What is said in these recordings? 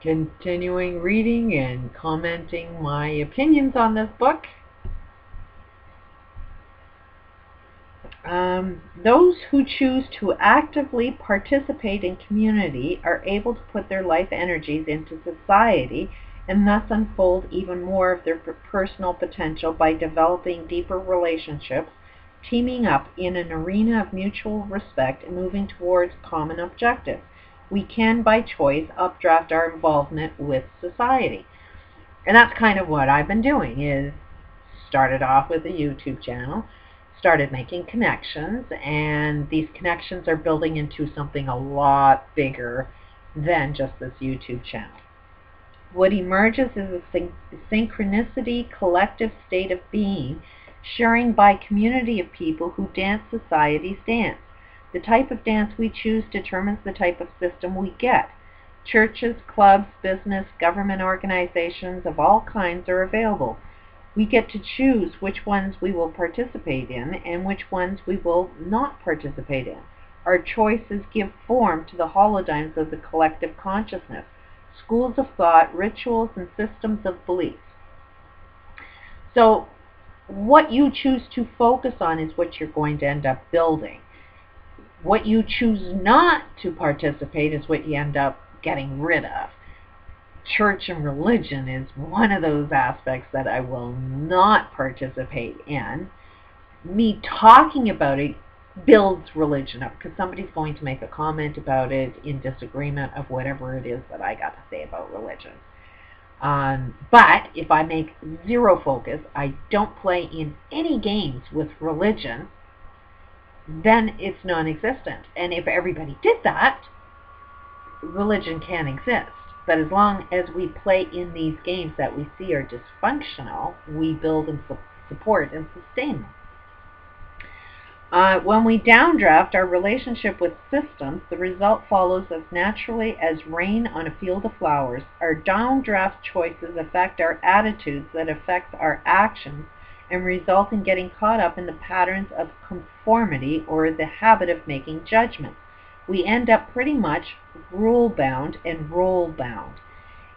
continuing reading and commenting my opinions on this book. Those who choose to actively participate in community are able to put their life energies into society and thus unfold even more of their personal potential by developing deeper relationships, teaming up in an arena of mutual respect, and moving towards common objectives. We can, by choice, updraft our involvement with society. And that's kind of what I've been doing, is started off with a YouTube channel, started making connections, and these connections are building into something a lot bigger than just this YouTube channel. What emerges is a synchronicity collective state of being, sharing by community of people who dance society's dance. The type of dance we choose determines the type of system we get. Churches, clubs, business, government organizations of all kinds are available. We get to choose which ones we will participate in and which ones we will not participate in. Our choices give form to the holodynamics of the collective consciousness, schools of thought, rituals, and systems of beliefs. So what you choose to focus on is what you're going to end up building. What you choose not to participate is what you end up getting rid of. Church and religion is one of those aspects that I will not participate in. Me talking about it builds religion up, because somebody's going to make a comment about it in disagreement of whatever it is that I got to say about religion. But if I make zero focus, I don't play in any games with religion, then it's non-existent. And if everybody did that, religion can't exist. But as long as we play in these games that we see are dysfunctional, we build and support and sustain them. When we downdraft our relationship with systems, the result follows as naturally as rain on a field of flowers. Our downdraft choices affect our attitudes that affect our actions and result in getting caught up in the patterns of conformity or the habit of making judgments. We end up pretty much rule-bound and role-bound.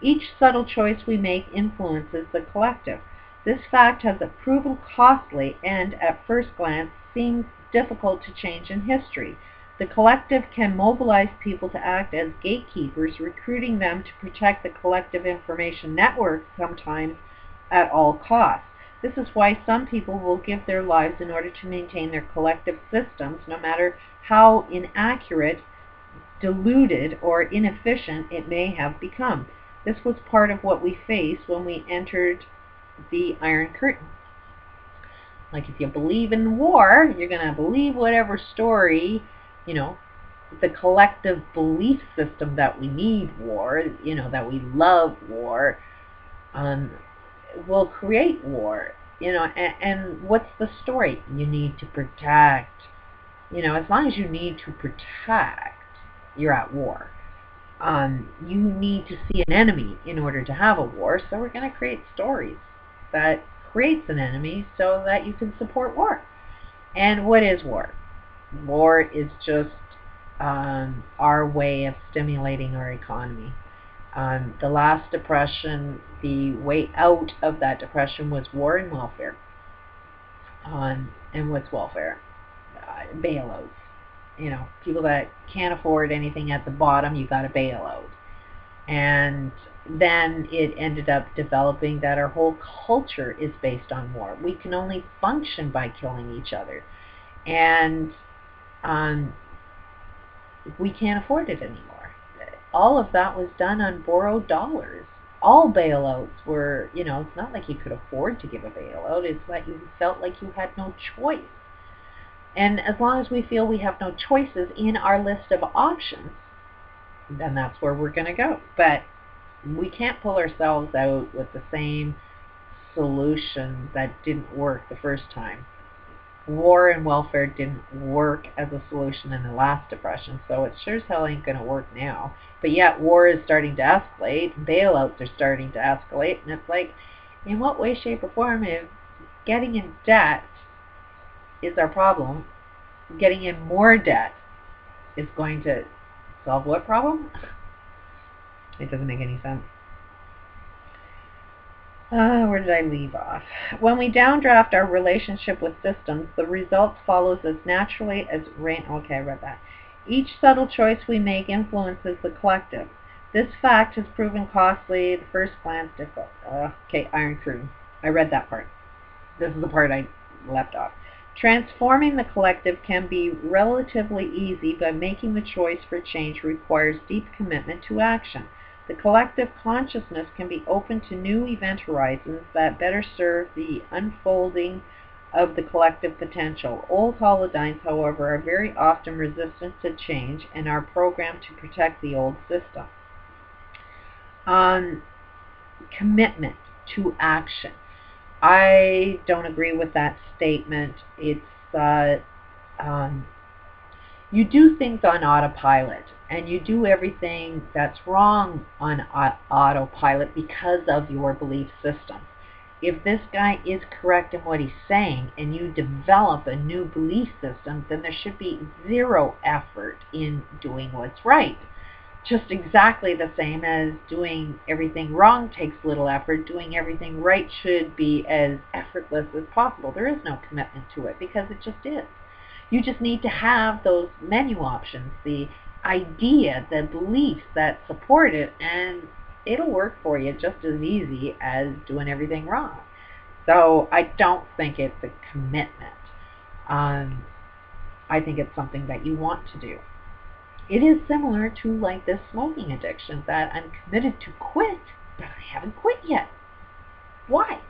Each subtle choice we make influences the collective. This fact has proven costly and, at first glance, seems difficult to change in history. The collective can mobilize people to act as gatekeepers, recruiting them to protect the collective information network, sometimes at all costs. This is why some people will give their lives in order to maintain their collective systems, no matter how inaccurate, diluted, or inefficient it may have become. This was part of what we faced when we entered the Iron Curtain. Like, if you believe in war, you're going to believe whatever story, the collective belief system that we need war, that we love war, will create war. And what's the story? You need to protect. As long as you need to protect, you're at war. You need to see an enemy in order to have a war, so we're going to create stories that creates an enemy so that you can support war. And what is war? War is just our way of stimulating our economy. The last depression, the way out of that depression was war and welfare. And what's welfare? Bailouts. People that can't afford anything at the bottom, you got to bail out. And then it ended up developing that our whole culture is based on war. We can only function by killing each other. And we can't afford it anymore. All of that was done on borrowed dollars. All bailouts were, it's not like you could afford to give a bailout. It's that you felt like you had no choice. And as long as we feel we have no choices in our list of options, then that's where we're going to go. But we can't pull ourselves out with the same solution that didn't work the first time. War and welfare didn't work as a solution in the last depression, so it sure as hell ain't going to work now. But yet war is starting to escalate, bailouts are starting to escalate, and it's like, in what way, shape, or form, if getting in debt is our problem, getting in more debt is going to solve what problem? It doesn't make any sense. Where did I leave off? When we downdraft our relationship with systems, the result follows as naturally as rain. Okay, I read that. Each subtle choice we make influences the collective. This fact has proven costly at first glance difficult. Okay, iron curtain. I read that part. This is the part I left off. Transforming the collective can be relatively easy, but making the choice for change requires deep commitment to action. The collective consciousness can be open to new event horizons that better serve the unfolding of the collective potential. Old holodynes, however, are very often resistant to change and are programmed to protect the old system. Commitment to action. I don't agree with that statement. It's you do things on autopilot, and you do everything that's wrong on autopilot because of your belief system. If this guy is correct in what he's saying and you develop a new belief system, then there should be zero effort in doing what's right. Just exactly the same as doing everything wrong takes little effort, doing everything right should be as effortless as possible. There is no commitment to it because it just is. You just need to have those menu options, the idea, the beliefs that support it, and it'll work for you just as easy as doing everything wrong. So I don't think it's a commitment. I think it's something that you want to do. It is similar to like this smoking addiction that I'm committed to quit, but I haven't quit yet. Why?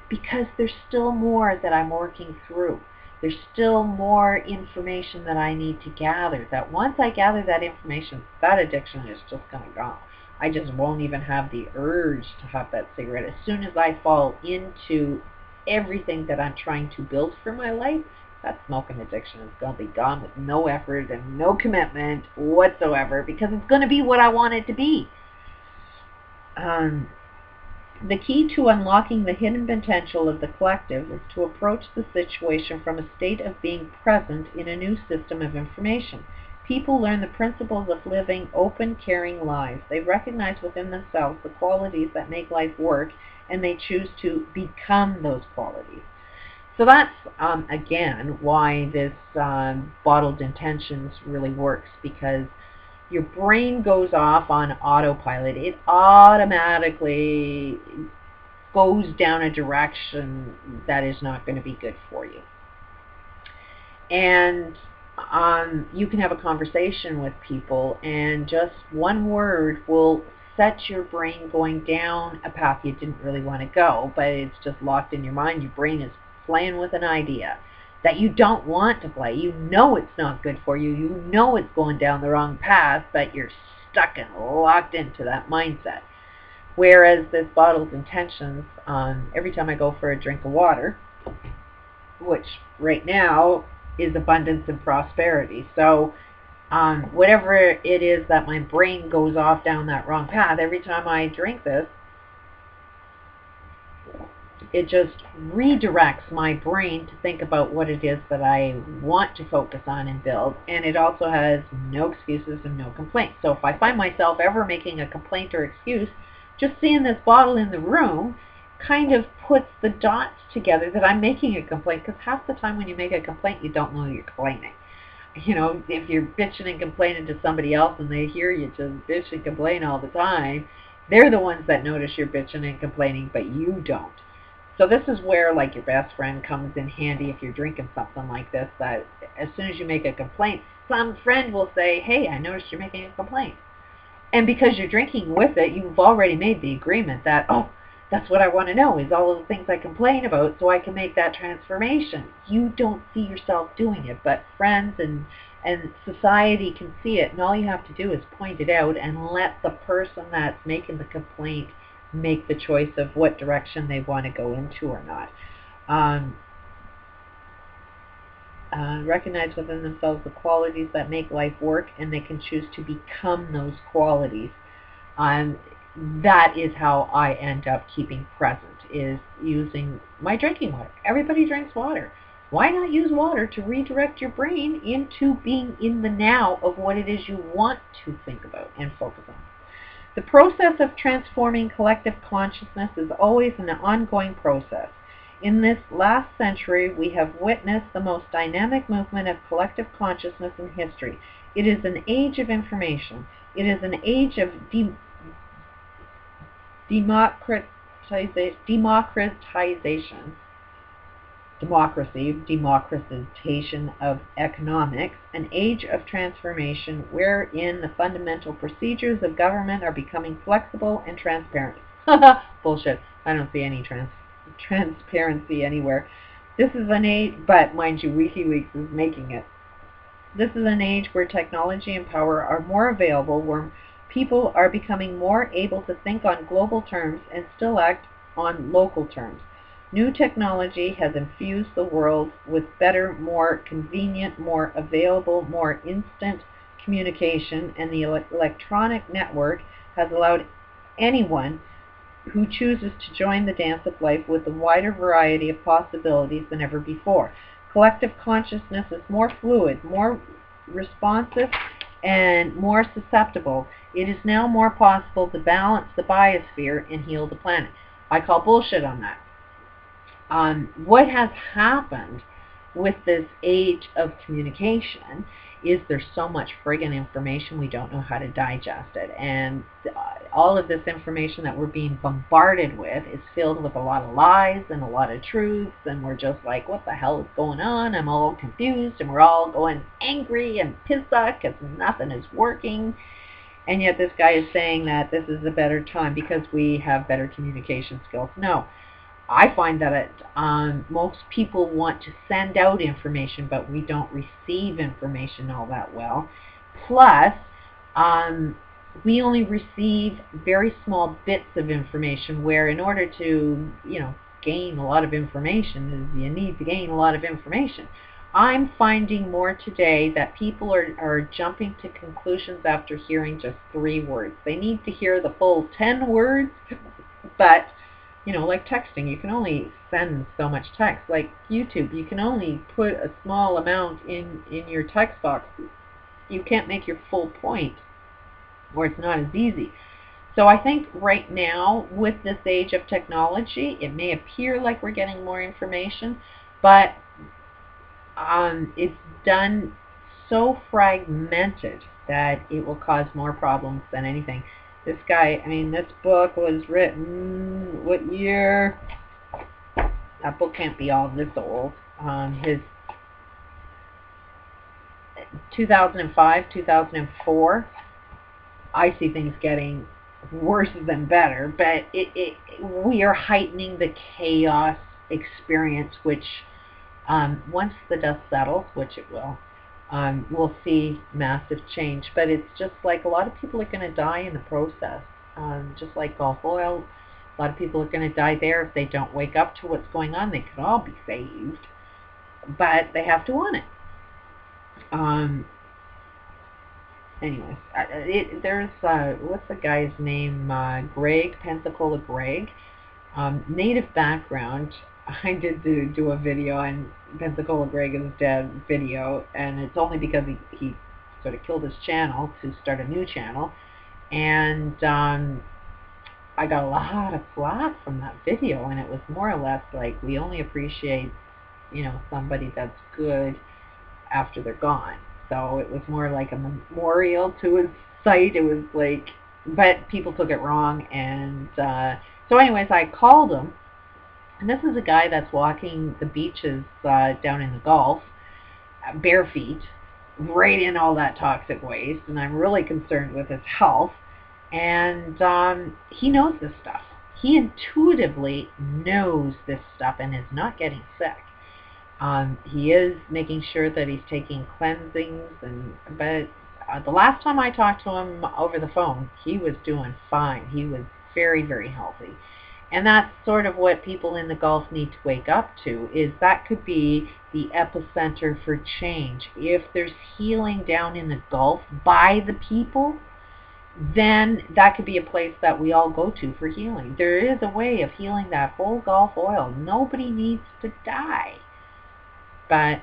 Because there's still more that I'm working through. There's still more information that I need to gather, that once I gather that information, that addiction is just going to go. I just won't even have the urge to have that cigarette. As soon as I fall into everything that I'm trying to build for my life, that smoking addiction is going to be gone with no effort and no commitment whatsoever, because it's going to be what I want it to be. The key to unlocking the hidden potential of the collective is to approach the situation from a state of being present in a new system of information. People learn the principles of living open, caring lives. They recognize within themselves the qualities that make life work, and they choose to become those qualities. So that's, again, why this bottled intentions really works, because your brain goes off on autopilot. It automatically goes down a direction that is not going to be good for you. And you can have a conversation with people, and just one word will set your brain going down a path you didn't really want to go, but it's just locked in your mind. Your brain is playing with an idea that you don't want to play. You know it's not good for you. You know it's going down the wrong path, but you're stuck and locked into that mindset. Whereas this bottled intentions, every time I go for a drink of water, which right now is abundance and prosperity. So whatever it is that my brain goes off down that wrong path, every time I drink this, it just redirects my brain to think about what it is that I want to focus on and build. And it also has no excuses and no complaints. So if I find myself ever making a complaint or excuse, just seeing this bottle in the room kind of puts the dots together that I'm making a complaint, because half the time when you make a complaint, you don't know you're complaining. You know, if you're bitching and complaining to somebody else and they hear you just bitch and complain all the time, they're the ones that notice you're bitching and complaining, but you don't. So this is where, like, your best friend comes in handy if you're drinking something like this, that as soon as you make a complaint, some friend will say, hey, I noticed you're making a complaint. And because you're drinking with it, you've already made the agreement that, oh, that's what I want to know, is all of the things I complain about so I can make that transformation. You don't see yourself doing it, but friends and society can see it, and all you have to do is point it out and let the person that's making the complaint make the choice of what direction they want to go into or not. Recognize within themselves the qualities that make life work, and they can choose to become those qualities. That is how I end up keeping present, is using my drinking water. Everybody drinks water. Why not use water to redirect your brain into being in the now of what it is you want to think about and focus on? The process of transforming collective consciousness is always an ongoing process. In this last century, we have witnessed the most dynamic movement of collective consciousness in history. It is an age of information. It is an age of democratization of economics, an age of transformation wherein the fundamental procedures of government are becoming flexible and transparent. Bullshit. I don't see any transparency anywhere. This is an age, but mind you, WikiLeaks is making it. This is an age where technology and power are more available, where people are becoming more able to think on global terms and still act on local terms. New technology has infused the world with better, more convenient, more available, more instant communication, and the electronic network has allowed anyone who chooses to join the dance of life with a wider variety of possibilities than ever before. Collective consciousness is more fluid, more responsive, and more susceptible. It is now more possible to balance the biosphere and heal the planet. I call bullshit on that. What has happened with this age of communication is there's so much friggin' information we don't know how to digest it, and all of this information that we're being bombarded with is filled with a lot of lies and a lot of truths, and we're just like, what the hell is going on? I'm all confused, and we're all going angry and pissed off because nothing is working. And yet this guy is saying that this is a better time because we have better communication skills. No. I find that most people want to send out information, but we don't receive information all that well. Plus, we only receive very small bits of information, where in order to, gain a lot of information, you need to gain a lot of information. I'm finding more today that people are jumping to conclusions after hearing just 3 words. They need to hear the full 10 words, but like texting, you can only send so much text. Like YouTube, you can only put a small amount in your text box. You can't make your full point, or it's not as easy. So I think right now, with this age of technology, it may appear like we're getting more information, but it's done so fragmented that it will cause more problems than anything. This guy, this book was written, what year? That book can't be all this old. His 2005, 2004. I see things getting worse than better, but we are heightening the chaos experience, which once the dust settles, which it will, we'll see massive change. But it's just like a lot of people are going to die in the process. Just like Gulf oil, a lot of people are going to die there if they don't wake up to what's going on. They could all be saved, but they have to want it. Anyways, there's, what's the guy's name? Greg, Pensacola Greg. Native background. I did do a video on Pensacola Greg is dead video, and it's only because he sort of killed his channel to start a new channel, and I got a lot of flack from that video, and it was more or less like, we only appreciate somebody that's good after they're gone. So it was more like a memorial to his site. It was like, but people took it wrong, and so anyways, I called him. And this is a guy that's walking the beaches down in the Gulf, bare feet, right in all that toxic waste, and I'm really concerned with his health. And he knows this stuff. He intuitively knows this stuff and is not getting sick. He is making sure that he's taking cleansings, but the last time I talked to him over the phone, he was doing fine. He was very, very healthy. And that's sort of what people in the Gulf need to wake up to, is that could be the epicenter for change. If there's healing down in the Gulf by the people, then that could be a place that we all go to for healing. There is a way of healing that whole Gulf oil. Nobody needs to die. But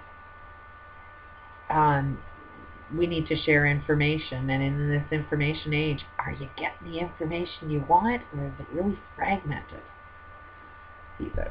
we need to share information, and in this information age, are you getting the information you want, or is it really fragmented? Peace out.